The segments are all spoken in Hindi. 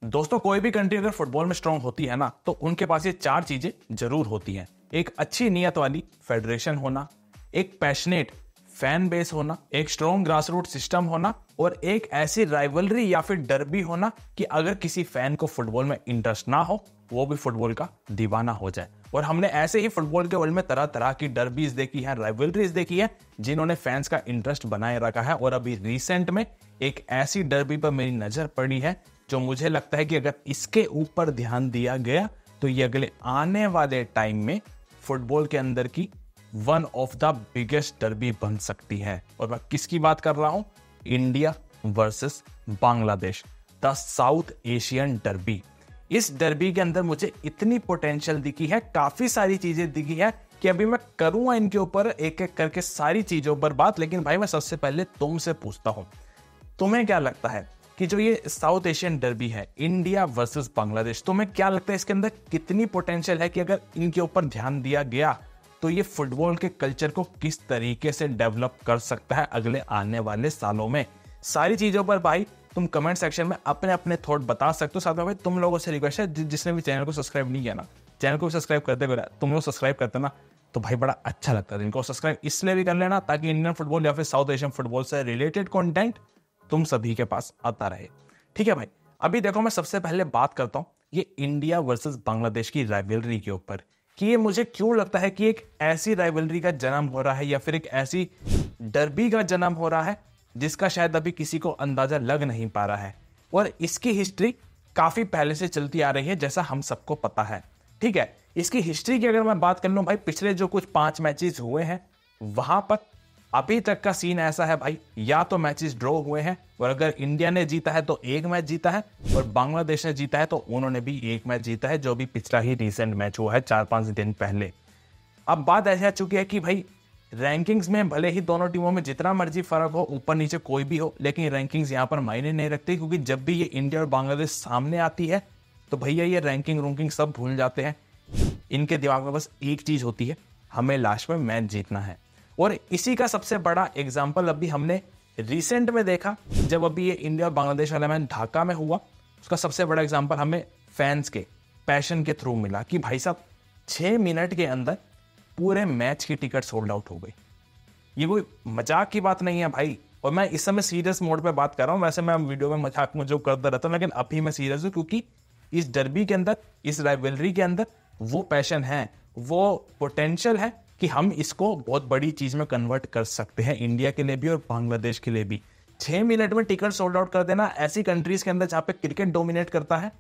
दोस्तों, कोई भी कंट्री अगर फुटबॉल में स्ट्रांग होती है ना, तो उनके पास ये चार चीजें जरूर होती हैं। एक अच्छी नीयत वाली फेडरेशन होना, एक पैशनेट फैन बेस होना, एक स्ट्रॉन्ग ग्रासरूट सिस्टम होना और एक ऐसी राइवलरी या फिर डर्बी होना कि अगर किसी फैन को फुटबॉल में इंटरेस्ट ना हो, वो भी फुटबॉल का दीवाना हो जाए। और हमने ऐसे ही फुटबॉल के वर्ल्ड में तरह तरह की डर्बीज देखी है, राइवलरीज देखी है, जिन्होंने फैंस का इंटरेस्ट बनाए रखा है। और अभी रिसेंट में एक ऐसी डर्बी पर मेरी नजर पड़ी है जो मुझे लगता है कि अगर इसके ऊपर ध्यान दिया गया तो ये अगले आने वाले टाइम में फुटबॉल के अंदर की one of the biggest derby बन सकती है। और मैं किसकी बात कर रहा हूं? India versus Bangladesh, the south Asian derby. इस डर्बी के अंदर मुझे इतनी पोटेंशियल दिखी है, काफी सारी चीजें दिखी है कि अभी मैं करूंगा इनके ऊपर एक एक करके सारी चीजों पर बात। लेकिन भाई, मैं सबसे पहले तुमसे पूछता हूं, तुम्हें क्या लगता है कि जो ये साउथ एशियन डर्बी है, इंडिया वर्सेस बांग्लादेश, तुम्हें क्या लगता है इसके अंदर कितनी पोटेंशियल है कि अगर इनके ऊपर ध्यान दिया गया तो ये फुटबॉल के कल्चर को किस तरीके से डेवलप कर सकता है अगले आने वाले सालों में? सारी चीजों पर भाई तुम कमेंट सेक्शन में अपने अपने थॉट बता सकते हो। साथ में भाई तुम लोगों से रिक्वेस्ट है, जिसने भी चैनल को सब्सक्राइब नहीं किया ना, चैनल को सब्सक्राइब करते हुए तुम लोग सब्सक्राइब करते ना तो भाई बड़ा अच्छा लगता है। इनको सब्सक्राइब इसलिए भी कर लेना ताकि इंडियन फुटबॉल या फिर साउथ एशियन फुटबॉल से रिलेटेड कंटेंट तुम सभी के पास आता रहे। ठीक है भाई, अभी देखो मैं सबसे पहले बात करता हूं ये इंडिया वर्सेस बांग्लादेश की राइवलरी के ऊपर कि ये मुझे क्यों लगता है कि एक ऐसी राइवलरी का जन्म हो रहा है या फिर एक ऐसी डर्बी का जन्म हो रहा है जिसका शायद अभी किसी को अंदाजा लग नहीं पा रहा है। और इसकी हिस्ट्री काफी पहले से चलती आ रही है, जैसा हम सबको पता है। ठीक है, इसकी हिस्ट्री की अगर मैं बात कर लूं भाई, पिछले जो कुछ 5 मैचेस हुए हैं वहां पर अभी तक का सीन ऐसा है भाई, या तो मैचेस ड्रॉ हुए हैं और अगर इंडिया ने जीता है तो एक मैच जीता है और बांग्लादेश ने जीता है तो उन्होंने भी एक मैच जीता है, जो भी पिछला ही रिसेंट मैच हुआ है 4-5 दिन पहले। अब बात ऐसी आ चुकी है कि भाई रैंकिंग्स में भले ही दोनों टीमों में जितना मर्जी फर्क हो, ऊपर नीचे कोई भी हो, लेकिन रैंकिंग्स यहाँ पर मायने नहीं रखती, क्योंकि जब भी ये इंडिया और बांग्लादेश सामने आती है तो भैया ये रैंकिंग सब भूल जाते हैं। इनके दिमाग में बस एक चीज होती है, हमें लास्ट में मैच जीतना है। और इसी का सबसे बड़ा एग्जाम्पल अभी हमने रिसेंट में देखा, जब अभी ये इंडिया और बांग्लादेश वाला मैच ढाका में हुआ। उसका सबसे बड़ा एग्जाम्पल हमें फैंस के पैशन के थ्रू मिला कि भाई साहब 6 मिनट के अंदर पूरे मैच की टिकट सोल्ड आउट हो गई। ये कोई मजाक की बात नहीं है भाई, और मैं इस समय सीरियस मोड पे बात कर रहा हूं। वैसे मैं वीडियो में मजाक मजूक करता रहता हूं, लेकिन अभी मैं सीरियस हूं क्योंकि इस डर्बी के अंदर, इस राइवलरी के अंदर वो पैशन है, वो पोटेंशियल है कि हम इसको बहुत बड़ी चीज में कन्वर्ट कर सकते हैं, इंडिया के लिए भी और बांग्लादेश के लिए भी। 6 मिनट में टिकट सोल्ड आउट कर देना ऐसी कंट्रीज के अंदर जहां पे क्रिकेट डोमिनेट करता है,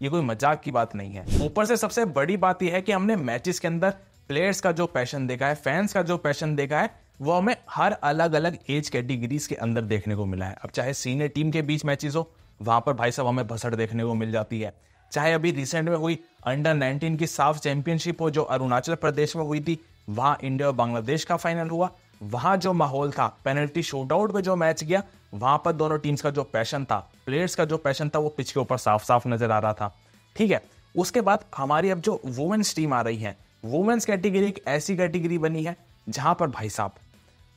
ये कोई मजाक की बात नहीं है। ऊपर से सबसे बड़ी बात यह है कि हमने मैचेस के अंदर प्लेयर्स का जो पैशन देखा है, फैंस का जो पैशन देखा है, वो हमें हर अलग अलग एज कैटेगरीज के अंदर देखने को मिला है। अब चाहे सीनियर टीम के बीच मैचेस हो, वहां पर भाई साहब हमें भसड़ देखने को मिल जाती है। चाहे अभी रिसेंट में हुई अंडर 19 की साफ चैंपियनशिप हो जो अरुणाचल प्रदेश में हुई थी, वहां इंडिया और बांग्लादेश का फाइनल हुआ, वहां जो माहौल था, पेनल्टी शूटआउट में जो मैच गया, वहां पर दोनों टीम्स का जो पैशन था, प्लेयर्स का जो पैशन था, वो पिच के ऊपर साफ साफ नजर आ रहा था। ठीक है, उसके बाद हमारी अब जो वुमेन्स टीम आ रही है, वुमेन्स कैटेगरी एक ऐसी कैटेगरी बनी है जहां पर भाई साहब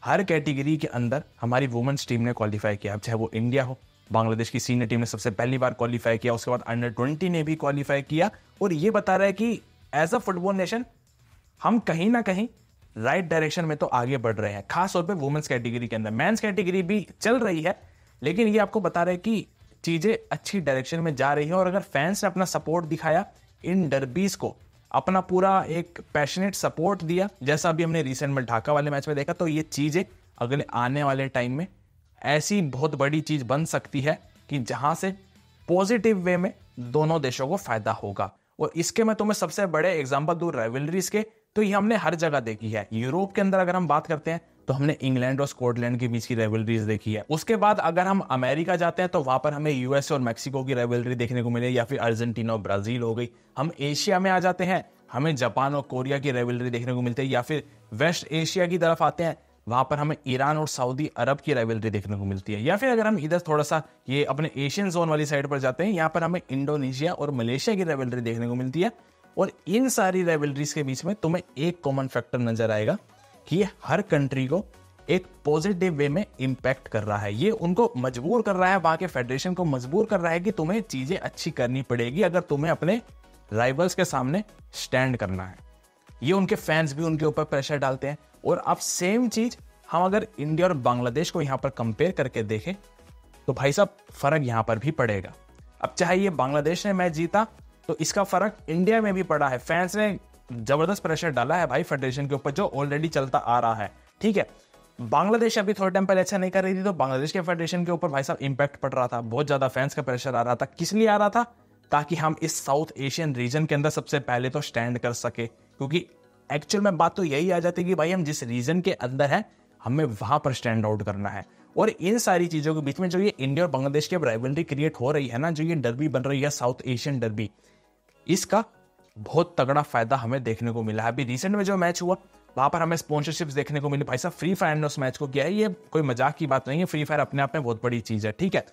हर कैटेगरी के अंदर हमारी वुमेन्स टीम ने क्वालिफाई किया। अब चाहे वो इंडिया हो, बांग्लादेश की सीनियर टीम ने सबसे पहली बार क्वालिफाई किया, उसके बाद अंडर 20 ने भी क्वालिफाई किया। और ये बता रहा है कि एज अ फुटबॉल नेशन हम कहीं ना कहीं राइट डायरेक्शन में तो आगे बढ़ रहे हैं, खास तौर पे वुमेन्स कैटेगरी के अंदर। मेंस कैटेगरी भी चल रही है, लेकिन ये आपको बता रहा है कि चीजें अच्छी डायरेक्शन में जा रही है। और अगर फैंस ने अपना सपोर्ट दिखाया, इन डर्बीज को अपना पूरा एक पैशनेट सपोर्ट दिया, जैसा अभी हमने रिसेंट में ढाका वाले मैच में देखा, तो ये चीजें अगले आने वाले टाइम में ऐसी बहुत बड़ी चीज बन सकती है कि जहां से पॉजिटिव वे में दोनों देशों को फायदा होगा। और इसके मैं तुम्हें सबसे बड़े एग्जांपल दूं राइवलरीज के, तो ये हमने हर जगह देखी है। यूरोप के अंदर अगर हम बात करते हैं तो हमने इंग्लैंड और स्कॉटलैंड के बीच की राइवलरीज देखी है। उसके बाद अगर हम अमेरिका जाते हैं तो वहां पर हमें यूएस और मैक्सिको की राइवलरी देखने को मिले, या फिर अर्जेंटीना और ब्राजील हो गई। हम एशिया में आ जाते हैं, हमें जापान और कोरिया की राइवलरी देखने को मिलती है। या फिर वेस्ट एशिया की तरफ आते हैं, वहां पर हमें ईरान और सऊदी अरब की राइवलरी देखने को मिलती है। या फिर अगर हम इधर थोड़ा सा ये अपने एशियन जोन वाली साइड पर जाते हैं, यहाँ पर हमें इंडोनेशिया और मलेशिया की राइवलरी देखने को मिलती है। और इन सारी राइवलरीज के बीच में तुम्हें एक कॉमन फैक्टर नजर आएगा कि ये हर कंट्री को एक पॉजिटिव वे में इम्पैक्ट कर रहा है। ये उनको मजबूर कर रहा है, वहां के फेडरेशन को मजबूर कर रहा है कि तुम्हें चीजें अच्छी करनी पड़ेगी अगर तुम्हें अपने राइवल्स के सामने स्टैंड करना है। ये उनके फैंस भी उनके ऊपर प्रेशर डालते हैं। और अब सेम चीज हम अगर इंडिया और बांग्लादेश को यहां पर कंपेयर करके देखें तो भाई साहब फर्क यहां पर भी पड़ेगा। अब चाहे ये बांग्लादेश ने मैच जीता तो इसका फर्क इंडिया में भी पड़ा है। फैंस ने जबरदस्त प्रेशर डाला है भाई फेडरेशन के ऊपर, जो ऑलरेडी चलता आ रहा है। ठीक है, बांग्लादेश अभी थोड़े टाइम पहले अच्छा नहीं कर रही थी तो बांग्लादेश के फेडरेशन के ऊपर भाई साहब इंपैक्ट पड़ रहा था, बहुत ज्यादा फैंस का प्रेशर आ रहा था। किस लिए आ रहा था? ताकि हम इस साउथ एशियन रीजन के अंदर सबसे पहले तो स्टैंड कर सके, क्योंकि एक्चुअल में बात तो यही आ जाती है कि भाई हम जिस रीजन के अंदर है हमें वहां पर स्टैंड आउट करना है। और इन सारी चीजों के बीच में जो ये इंडिया और बांग्लादेश की राइवलरी क्रिएट हो रही है ना, जो ये डर्बी बन रही है साउथ एशियन डर्बी, इसका बहुत तगड़ा फायदा हमें देखने को मिला है। अभी रिसेंट में जो मैच हुआ वहां पर हमें स्पॉन्सरशिप्स देखने को मिली। भाई साहब फ्री फायर ने उस मैच को किया है, ये कोई मजाक की बात नहीं है। फ्री फायर अपने आप में बहुत बड़ी चीज है। ठीक है,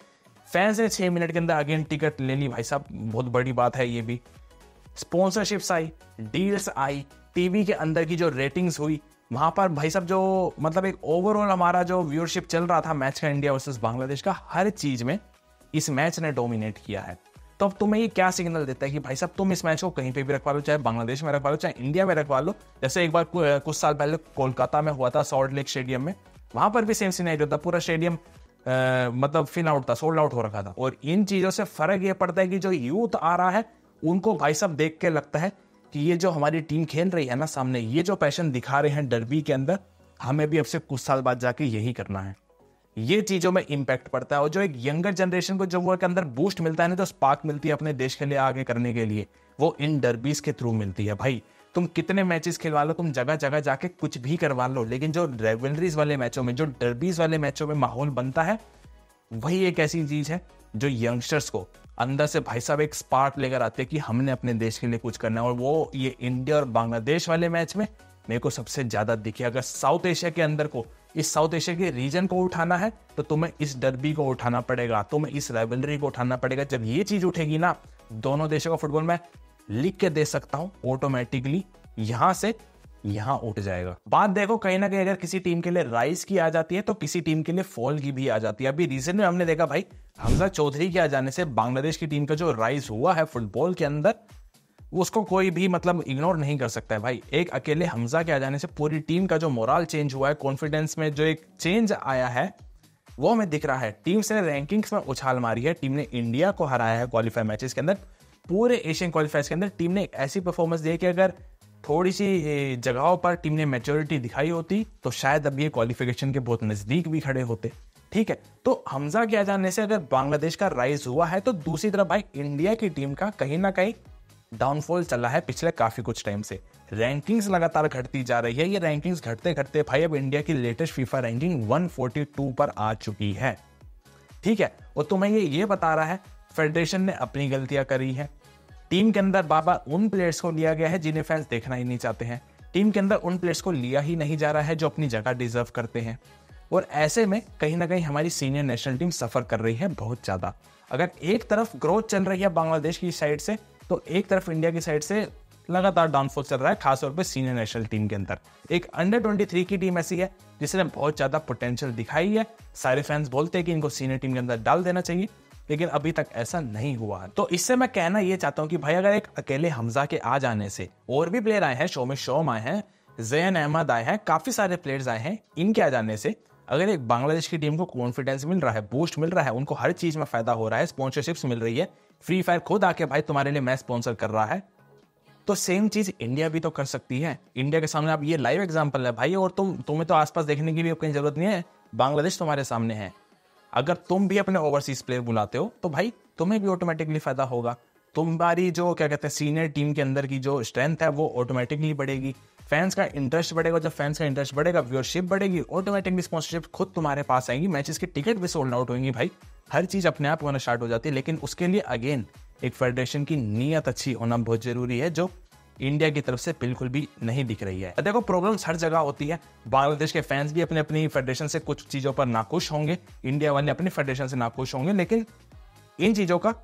फैंस ने 6 मिनट के अंदर अगेन टिकट ले ली, भाई साहब बहुत बड़ी बात है। ये भी स्पॉन्सरशिप्स आई, डील्स आई, टीवी के अंदर की जो रेटिंग्स हुई वहां पर भाई साहब, जो मतलब एक ओवरऑल हमारा जो व्यूअरशिप चल रहा था मैच का इंडिया वर्सेस बांग्लादेश का, हर चीज में इस मैच ने डोमिनेट किया है। तो अब तुम्हें ये क्या सिग्नल देता है कि भाई साहब तुम इस मैच को कहीं पे भी रखवा लो, चाहे बांग्लादेश में रखवा लो, चाहे इंडिया में रखवा लो। जैसे एक बार कुछ साल पहले कोलकाता में हुआ था सॉल्ट लेक स्टेडियम में, वहां पर भी सेम सिनेरियो था, पूरा स्टेडियम मतलब फिल आउट था, सोल्ड आउट हो रखा था। और इन चीजों से फर्क ये पड़ता है कि जो यूथ आ रहा है उनको भाई साहब देख के लगता है कि ये जो हमारी टीम खेल रही है ना सामने, ये जो पैशन दिखा रहे हैं डर्बी के अंदर, हमें भी अब से कुछ साल बाद जाके यही करना है। ये चीजों में इंपैक्ट पड़ता है। और जो एक यंगर जनरेशन को जो वो के अंदर बूस्ट मिलता है ना, तो स्पार्क मिलती है अपने देश के लिए आगे करने के लिए, वो इन डर्बीज के थ्रू मिलती है। भाई तुम कितने मैचेस खिलवा लो, तुम जगह जगह जाके कुछ भी करवा लो, लेकिन जो राइवलरीज वाले मैचों में, जो डर्बीज वाले मैचों में माहौल बनता है, वही एक ऐसी चीज है जो यंगस्टर्स को अंदर से भाई साहब एक स्पार्क लेकर आते हैं कि हमने अपने देश के लिए कुछ करना है। और वो ये इंडिया और बांग्लादेश वाले मैच में मेरे को सबसे ज्यादा दिखे। अगर साउथ एशिया के अंदर को, इस साउथ एशिया के रीजन को उठाना है तो तुम्हें इस डर्बी को उठाना पड़ेगा, तुम्हें इस राइवलरी को उठाना पड़ेगा। जब ये चीज उठेगी ना, दोनों देशों का फुटबॉल मैं लिख के दे सकता हूं, ऑटोमेटिकली यहां से यहां उठ जाएगा। बात देखो, कहीं ना कहीं अगर किसी टीम के लिए राइज की आ जाती है तो किसी टीम के लिए फॉल की भी आ जाती है। अभी रिसेंट में हमने देखा भाई, हमजा चौधरी के आ जाने से बांग्लादेश की टीम का जो राइज हुआ है फुटबॉल के अंदर, उसको कोई भी मतलब इग्नोर नहीं कर सकता है भाई। एक अकेले हमजा के आ जाने से पूरी टीम का जो मोरल चेंज हुआ है, कॉन्फिडेंस में जो एक चेंज आया है, वो हमें दिख रहा है। टीम से रैंकिंग्स में उछाल मारी है, टीम ने इंडिया को हराया है क्वालिफाई मैचेस के अंदर। पूरे एशियन क्वालिफायर्स के अंदर टीम ने एक ऐसी परफॉर्मेंस दी है कि अगर थोड़ी सी जगहों पर टीम ने मैच्योरिटी दिखाई होती तो शायद अब ये क्वालिफिकेशन के बहुत नजदीक भी खड़े होते। ठीक है, तो हमजा के आ जाने से अगर बांग्लादेश का राइज हुआ है, तो दूसरी तरफ भाई इंडिया की टीम का कहीं ना कहीं डाउनफॉल चला है पिछले काफी कुछ टाइम से। रैंकिंग्स लगातार घटती जा रही है। ये रैंकिंग्स घटते घटते भाई अब इंडिया की लेटेस्ट फीफा रैंकिंग 142 पर आ चुकी है। ठीक है, और तुम्हें ये बता रहा है फेडरेशन ने अपनी गलतियां करी है। टीम के अंदर बार बार उन प्लेयर्स को लिया गया है जिन्हें फैंस देखना ही नहीं चाहते हैं। टीम के अंदर उन प्लेयर्स को लिया ही नहीं जा रहा है जो अपनी जगह डिजर्व करते हैं। और ऐसे में कहीं ना कहीं हमारी सीनियर नेशनल टीम सफर कर रही है बहुत ज्यादा। अगर एक तरफ ग्रोथ चल रही है बांग्लादेश की साइड से, तो एक तरफ इंडिया की साइड से लगातार डाउनफॉल चल रहा है, खासतौर पे सीनियर नेशनल टीम के अंदर। एक अंडर 23 की टीम ऐसी है जिसने बहुत ज्यादा पोटेंशियल दिखाई है। सारे फैंस बोलते हैं कि इनको सीनियर टीम के अंदर डाल देना चाहिए, लेकिन अभी तक ऐसा नहीं हुआ है। तो इससे मैं कहना ये चाहता हूं कि भाई अगर एक अकेले हमजा के आ जाने से, और भी प्लेयर आए हैं, शोम आए हैं, जैन अहमद आए हैं, काफी सारे प्लेयर्स आए हैं, इनके आ जाने से अगर एक बांग्लादेश की टीम को कॉन्फिडेंस मिल रहा है, बूस्ट मिल रहा है, उनको हर चीज में फायदा हो रहा है, स्पॉन्सरशिप्स मिल रही है, फ्री फायर खुद आके भाई तुम्हारे लिए मैच स्पॉन्सर कर रहा है, तो सेम चीज इंडिया भी तो कर सकती है। इंडिया के सामने अब ये लाइव एग्जांपल है भाई, और तुम्हें तो आसपास देखने की भी कहीं जरूरत नहीं है, बांग्लादेश तुम्हारे सामने है। अगर तुम भी अपने ओवरसीज प्लेयर बुलाते हो तो भाई तुम्हें भी ऑटोमेटिकली फायदा होगा। तुम्हारी जो क्या कहते हैं सीनियर टीम के अंदर की जो स्ट्रेंथ है वो ऑटोमेटिकली बढ़ेगी, फैंस का इंटरेस्ट बढ़ेगा। जब फैंस का इंटरेस्ट बढ़ेगा, व्यूअरशिप बढ़ेगी, ऑटोमेटिकली स्पॉन्सरशिप खुद तुम्हारे पास आएंगी, मैचेस की टिकट भी सोल्ड आउट होंगी भाई, हर चीज अपने आप होना स्टार्ट हो जाती है। लेकिन उसके लिए अगेन एक फेडरेशन की नीयत अच्छी होना बहुत जरूरी है, जो इंडिया की तरफ से बिल्कुल भी नहीं दिख रही है। देखो प्रॉब्लम्स हर जगह होती है, बांग्लादेश के फैंस भी अपने अपनी फेडरेशन से कुछ चीजों पर नाखुश होंगे, इंडिया वाले अपनी फेडरेशन से नाखुश होंगे, लेकिन इन चीजों का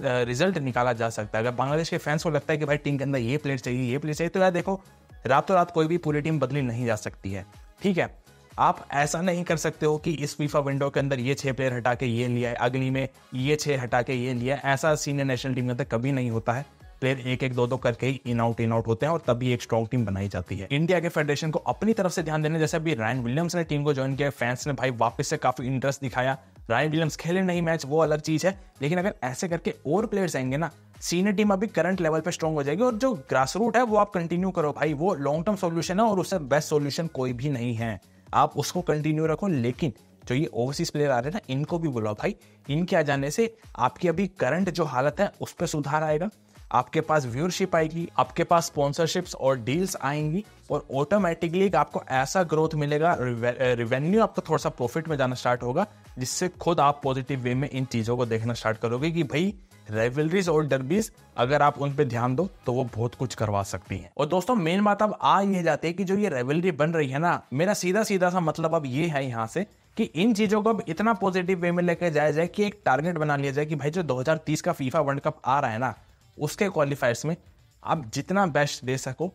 रिजल्ट निकाला जा सकता है। अगर बांग्लादेश के फैंस को लगता है कि भाई टीम के अंदर ये प्लेयर चाहिए, ये प्लेयर चाहिए, तो यार देखो रातों रात कोई भी पूरी टीम बदली नहीं जा सकती है। ठीक है, आप ऐसा नहीं कर सकते हो कि इस फीफा विंडो के अंदर ये 6 प्लेयर हटा के ये लिया है, अगली में ये 6 हटा के ये लिया है। ऐसा सीनियर नेशनल टीम के अंदर कभी नहीं होता है। प्लेयर एक एक दो करके ही इन आउट होते हैं और तभी एक स्ट्रॉन्ग टीम बनाई जाती है। इंडिया के फेडरेशन को अपनी तरफ से ध्यान देने, जैसे अभी रायन विलियम्स ने टीम को ज्वाइन किया, फैंस ने भाई वापस से काफी इंटरेस्ट दिखाया। रायन विलियम्स खेले नहीं मैच, वो अलग चीज है, लेकिन अगर ऐसे करके और प्लेयर्स आएंगे ना, सीनियर टीम अभी करंट लेवल पे स्ट्रॉन्ग हो जाएगी। और जो ग्रास रूट है वो आप कंटिन्यू करो भाई, वो लॉन्ग टर्म सोल्यूशन है और उससे बेस्ट सोल्यूशन कोई भी नहीं है। आप उसको कंटिन्यू रखो, लेकिन जो ये ओवरसीज प्लेयर आ रहे हैं ना, इनको भी बुलाओ भाई। इनके आ जाने से आपकी अभी करंट जो हालत है उस पर सुधार आएगा, आपके पास व्यूअरशिप आएगी, आपके पास स्पॉन्सरशिप्स और डील्स आएंगी और ऑटोमेटिकली आपको ऐसा ग्रोथ मिलेगा, रेवेन्यू आपका थोड़ा सा प्रॉफिट में जाना स्टार्ट होगा, जिससे खुद आप पॉजिटिव वे में इन चीजों को देखना स्टार्ट करोगे कि भाई राइवलरीज और डर्बीज अगर आप उन पे ध्यान दो तो वो बहुत कुछ करवा सकती हैं। और दोस्तों मेन बात अब आ ये जाती है कि जो ये राइवलरी बन रही है ना, मेरा सीधा सा मतलब अब ये है यहाँ से कि इन चीजों को अब इतना पॉजिटिव वे में लेकर जाया जाए कि एक टारगेट बना लिया जाए कि भाई जो 2030 का फीफा वर्ल्ड कप आ रहा है ना, उसके क्वालिफायर्स में आप जितना बेस्ट दे सको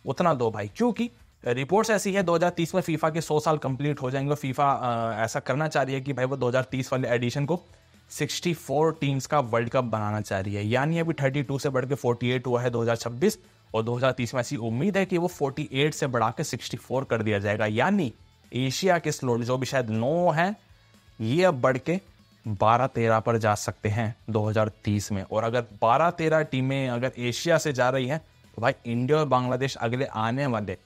उतना दो भाई। क्योंकि रिपोर्ट्स ऐसी है 2030 में फीफा के 100 साल कंप्लीट हो जाएंगे। फीफा ऐसा करना चाह रही है कि भाई वो 2030 वाले एडिशन को 64 टीम्स का वर्ल्ड कप बनाना चाह रही है। यानी अभी 32 से बढ़ के 48 हुआ है 2026 और 2030 में ऐसी उम्मीद है कि वो 48 से बढ़ा के 64 कर दिया जाएगा। यानी एशिया के स्लॉट जो भी शायद 9 है, ये अब बढ़ के 12-13 पर जा सकते हैं 2030 में। और अगर 12-13 टीमें अगर एशिया से जा रही हैं तो भाई इंडिया और बांग्लादेश अगले आने वाले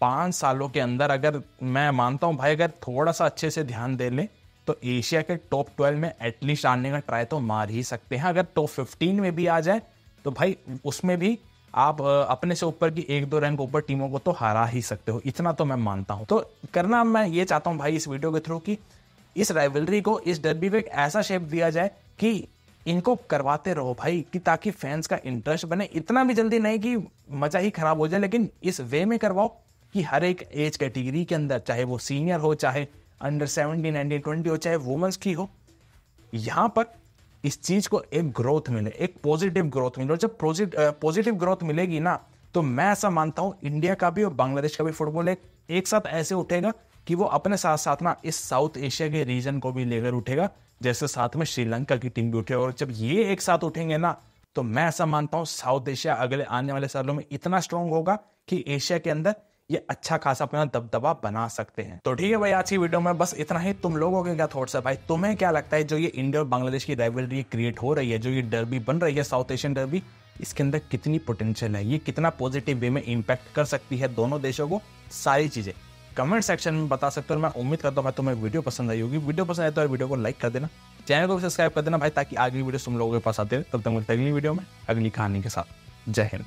5 सालों के अंदर, अगर मैं मानता हूं भाई अगर थोड़ा सा अच्छे से ध्यान दे लें तो एशिया के टॉप 12 में एटलीस्ट आने का ट्राई तो मार ही सकते हैं। अगर टॉप 15 में भी आ जाए तो भाई उसमें भी आप अपने से ऊपर की 1-2 रैंक ऊपर टीमों को तो हरा ही सकते हो, इतना तो मैं मानता हूं। तो करना मैं ये चाहता हूं भाई इस वीडियो के थ्रू कि इस राइवलरी को, इस डर्बी को एक ऐसा शेप दिया जाए कि इनको करवाते रहो भाई, कि ताकि फैंस का इंटरेस्ट बने। इतना भी जल्दी नहीं कि मजा ही खराब हो जाए, लेकिन इस वे में करवाओ कि हर एक एज कैटेगरी के अंदर, चाहे वो सीनियर हो, चाहे अंडर 17, 19, 20 हो, चाहे वुमेन्स की हो, यहां पर इस चीज को एक ग्रोथ मिले, एक पॉजिटिव ग्रोथ मिले। और जब पॉजिटिव ग्रोथ मिलेगी ना, तो मैं ऐसा मानता हूं इंडिया का भी और बांग्लादेश का भी फुटबॉल एक साथ ऐसे उठेगा कि वो अपने साथ साथ ना इस साउथ एशिया के रीजन को भी लेकर उठेगा, जैसे साथ में श्रीलंका की टीम भी उठे। और जब ये एक साथ उठेंगे ना, तो मैं ऐसा मानता हूं साउथ एशिया अगले आने वाले सालों में इतना स्ट्रांग होगा कि एशिया के अंदर ये अच्छा खासा अपना दबदबा बना सकते हैं। तो ठीक है भाई, आज की वीडियो में बस इतना ही। तुम लोगों के क्या थॉट्स है भाई? तुम्हें क्या लगता है जो ये इंडिया और बांग्लादेश की राइवलरी क्रिएट हो रही है, जो ये डर्बी बन रही है, साउथ एशियन डर्बी, इसके अंदर कितनी पोटेंशियल है? ये कितना पॉजिटिव वे में इंपैक्ट कर सकती है दोनों देशों को? सारी चीजें कमेंट सेक्शन में बता सकते हो। मैं उम्मीद करता हूँ तुम्हें वीडियो पसंद आई होगी। वीडियो पसंद आए तो वीडियो को लाइक कर देना, चैनल को भी सब्सक्राइब कर देना भाई, ताकि आगे वीडियो तुम लोगों के पास आते रहे। तब तक मिलते हैं अगली वीडियो में अगली कहानी के साथ। जय हिंद।